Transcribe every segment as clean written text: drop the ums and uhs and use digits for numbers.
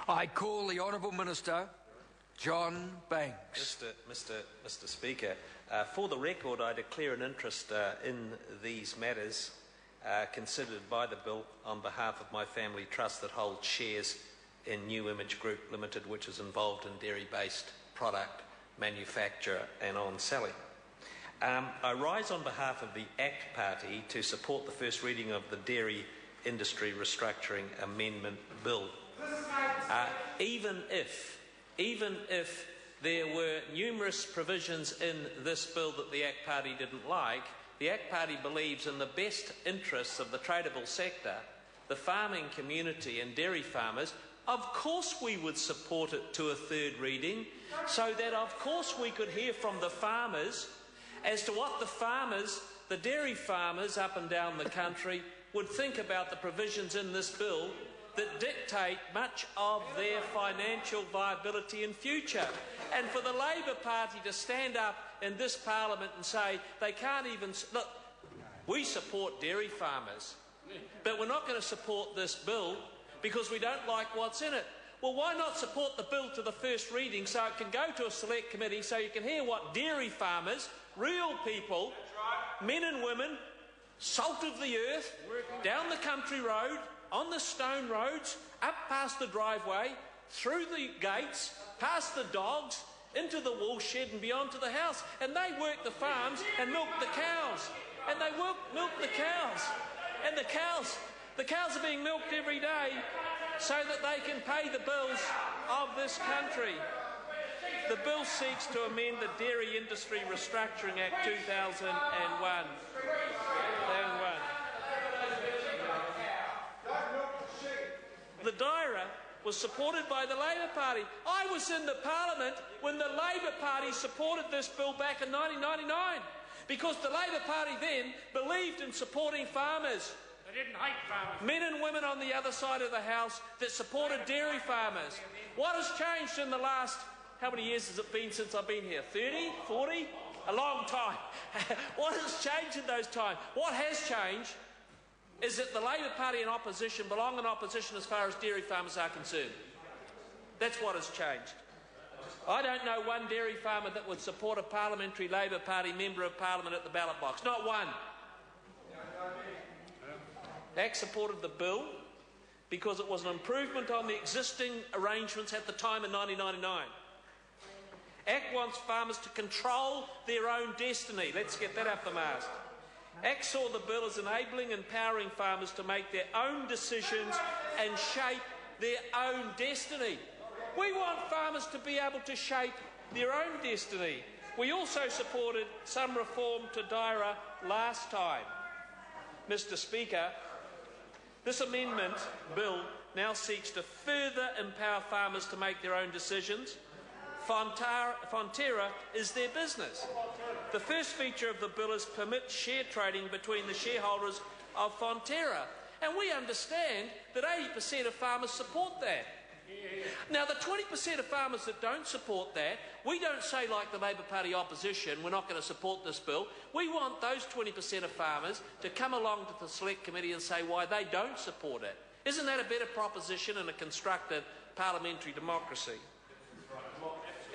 I call the Honourable Minister, John Banks. Mr. Speaker, for the record, I declare an interest in these matters considered by the bill on behalf of my family trust that holds shares in New Image Group Limited, which is involved in dairy-based product manufacture and on-selling. I rise on behalf of the ACT Party to support the first reading of the Dairy Industry Restructuring Amendment Bill. Even if there were numerous provisions in this bill that the ACT Party didn't like, the ACT Party believes in the best interests of the tradable sector, the farming community and dairy farmers. Of course we would support it to a third reading, so that of course we could hear from the farmers as to what the dairy farmers up and down the country would think about the provisions in this bill that dictate much of their financial viability in future. And for the Labor Party to stand up in this Parliament and say they can't even... Look, we support dairy farmers, but we're not going to support this bill because we don't like what's in it. Well, why not support the bill to the first reading so it can go to a select committee so you can hear what dairy farmers, real people, men and women, salt of the earth, down the country road, on the stone roads, up past the driveway, through the gates, past the dogs, into the wool shed and beyond to the house. And they work the farms and milk the cows. And they milk the cows. And the cows are being milked every day so that they can pay the bills of this country. The bill seeks to amend the Dairy Industry Restructuring Act 2001. The DIRA was supported by the Labor Party. I was in the Parliament when the Labor Party supported this bill back in 1999 because the Labor Party then believed in supporting farmers. They didn't hate farmers. Men and women on the other side of the House that supported dairy farmers. What has changed in the last, how many years has it been since I've been here? 30? 40? A long time. What has changed in those times? What has changed is that the Labor Party and opposition belong in opposition as far as dairy farmers are concerned. That's what has changed. I don't know one dairy farmer that would support a parliamentary Labor Party member of Parliament at the ballot box. Not one. ACT supported the bill because it was an improvement on the existing arrangements at the time in 1999. ACT wants farmers to control their own destiny. Let's get that up the mast. ACT saw the bill as enabling and empowering farmers to make their own decisions and shape their own destiny. We want farmers to be able to shape their own destiny. We also supported some reform to DIRA last time. Mr. Speaker, this amendment bill now seeks to further empower farmers to make their own decisions. Fonterra is their business. The first feature of the bill is permit share trading between the shareholders of Fonterra. And we understand that 80% of farmers support that. Now, the 20% of farmers that don't support that, we don't say like the Labor Party opposition, we're not going to support this bill. We want those 20% of farmers to come along to the Select Committee and say why they don't support it. Isn't that a better proposition in a constructive parliamentary democracy?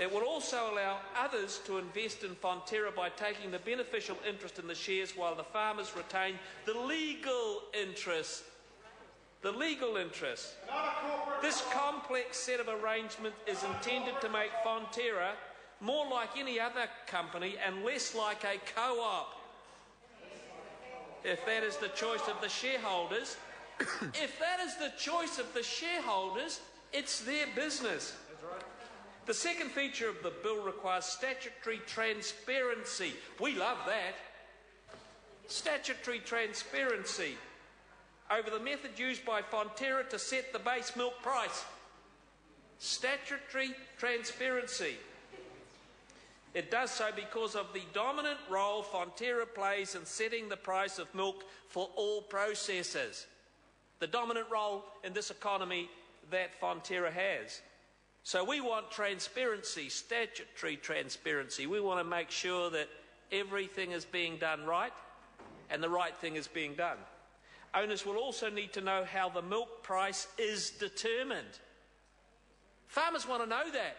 It will also allow others to invest in Fonterra by taking the beneficial interest in the shares while the farmers retain the legal interest. The legal interest. This complex set of arrangements is intended to make Fonterra more like any other company and less like a co-op. If that is the choice of the shareholders, it's their business. The second feature of the bill requires statutory transparency. We love that. Statutory transparency over the method used by Fonterra to set the base milk price. Statutory transparency. It does so because of the dominant role Fonterra plays in setting the price of milk for all processors. The dominant role in this economy that Fonterra has. So we want transparency, statutory transparency. We want to make sure that everything is being done right and the right thing is being done. Owners will also need to know how the milk price is determined. Farmers want to know that.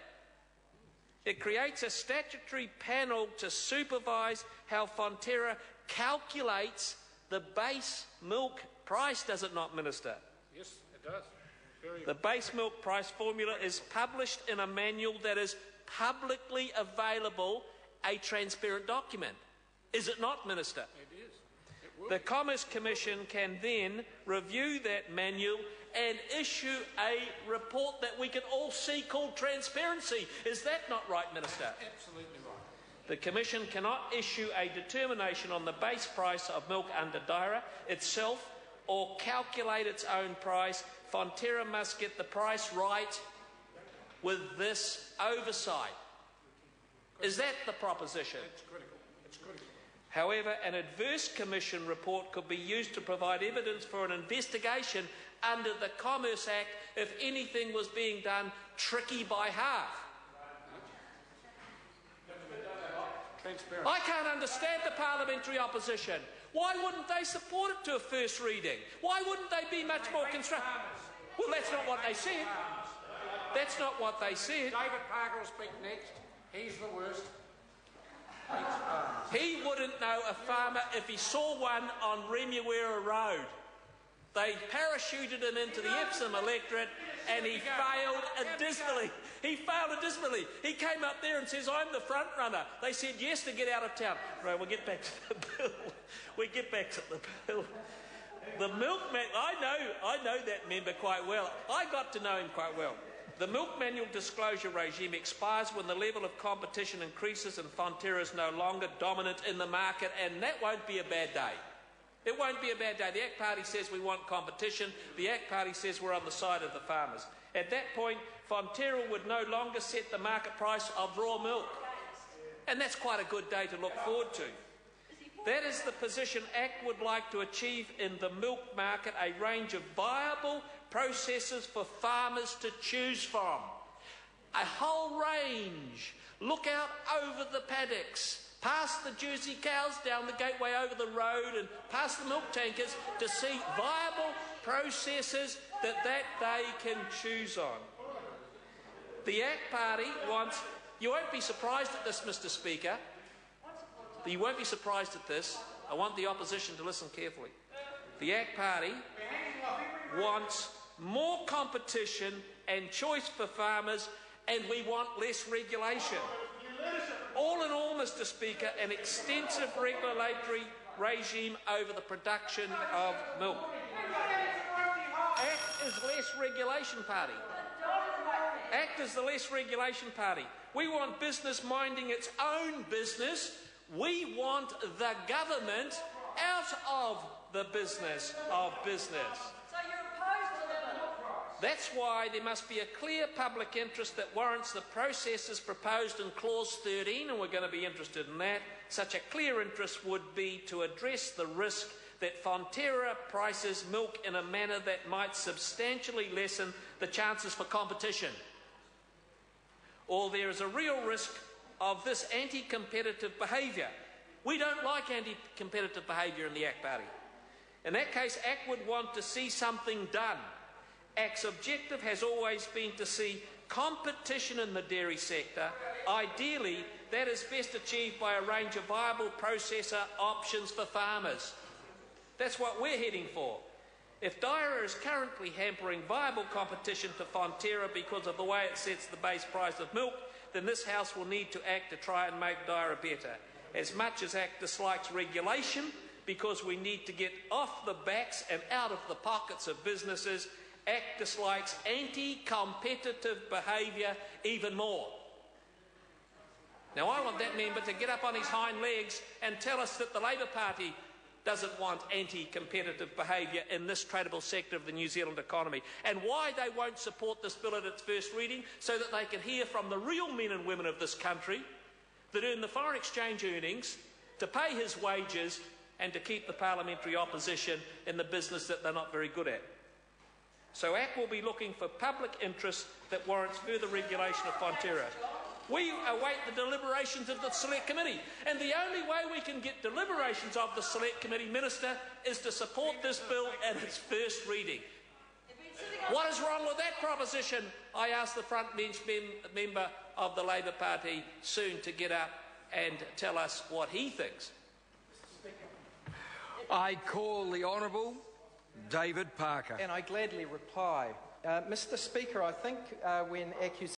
It creates a statutory panel to supervise how Fonterra calculates the base milk price, does it not, Minister? Yes, it does. The base milk price formula is published in a manual that is publicly available, a transparent document. Is it not, Minister? It is. It will The Commerce Commission can then review that manual and issue a report that we can all see called transparency. Is that not right, Minister? absolutely right. The Commission cannot issue a determination on the base price of milk under DIRA itself or calculate its own price. Fonterra must get the price right with this oversight. Is that the proposition? It's critical. It's critical. However, an adverse Commission report could be used to provide evidence for an investigation under the Commerce Act if anything was being done tricky by half. Transparent. I can't understand the parliamentary opposition. Why wouldn't they support it to a first reading? Why wouldn't they be much more constructive? Well, that's not what they said. That's not what they said. David Parker will speak next. He's the worst. He wouldn't know a farmer if he saw one on Remuera Road. They parachuted him into the Epsom electorate and he failed abysmally. He failed abysmally. He came up there and says, I'm the front runner. They said yes to get out of town. Right, we'll get back to the bill. We get back to the bill. The milkman, I know that member quite well. I got to know him quite well. The milk manual disclosure regime expires when the level of competition increases and Fonterra is no longer dominant in the market, and that won't be a bad day. It won't be a bad day. The ACT Party says we want competition. The ACT Party says we're on the side of the farmers. At that point, Fonterra would no longer set the market price of raw milk. And that's quite a good day to look forward to. That is the position ACT would like to achieve in the milk market, a range of viable processes for farmers to choose from. A whole range. Look out over the paddocks, past the Jersey cows, down the gateway over the road and past the milk tankers to see viable processes that they can choose on. The ACT Party wants... You won't be surprised at this, Mr Speaker. You won't be surprised at this. I want the opposition to listen carefully. The ACT Party wants more competition and choice for farmers, and we want less regulation. All in all, Mr Speaker, an extensive regulatory regime over the production of milk. ACT is less regulation party. ACT is the less regulation party. We want business minding its own business. We want the government out of the business of business. So you're opposed to them? That's why there must be a clear public interest that warrants the processes proposed in Clause 13, and we're going to be interested in that. Such a clear interest would be to address the risk that Fonterra prices milk in a manner that might substantially lessen the chances for competition. Or there is a real risk of this anti-competitive behaviour. We don't like anti-competitive behaviour in the ACT Party. In that case, ACT would want to see something done. ACT's objective has always been to see competition in the dairy sector. Ideally, that is best achieved by a range of viable processor options for farmers. That's what we're heading for. If DIRA is currently hampering viable competition to Fonterra because of the way it sets the base price of milk, then this House will need to act to try and make DIRA better. As much as ACT dislikes regulation, because we need to get off the backs and out of the pockets of businesses, ACT dislikes anti-competitive behaviour even more. Now, I want that member to get up on his hind legs and tell us that the Labour Party doesn't want anti-competitive behaviour in this tradable sector of the New Zealand economy, and why they won't support this bill at its first reading, so that they can hear from the real men and women of this country that earn the foreign exchange earnings to pay his wages and to keep the parliamentary opposition in the business that they're not very good at. So ACT will be looking for public interest that warrants further regulation of Fonterra. We await the deliberations of the Select Committee, and the only way we can get deliberations of the Select Committee, Minister, is to support this bill at its first reading. What is wrong with that proposition? I ask the front bench member of the Labour Party soon to get up and tell us what he thinks. I call the Honourable David Parker. And I gladly reply. Mr. Speaker, I think when accusations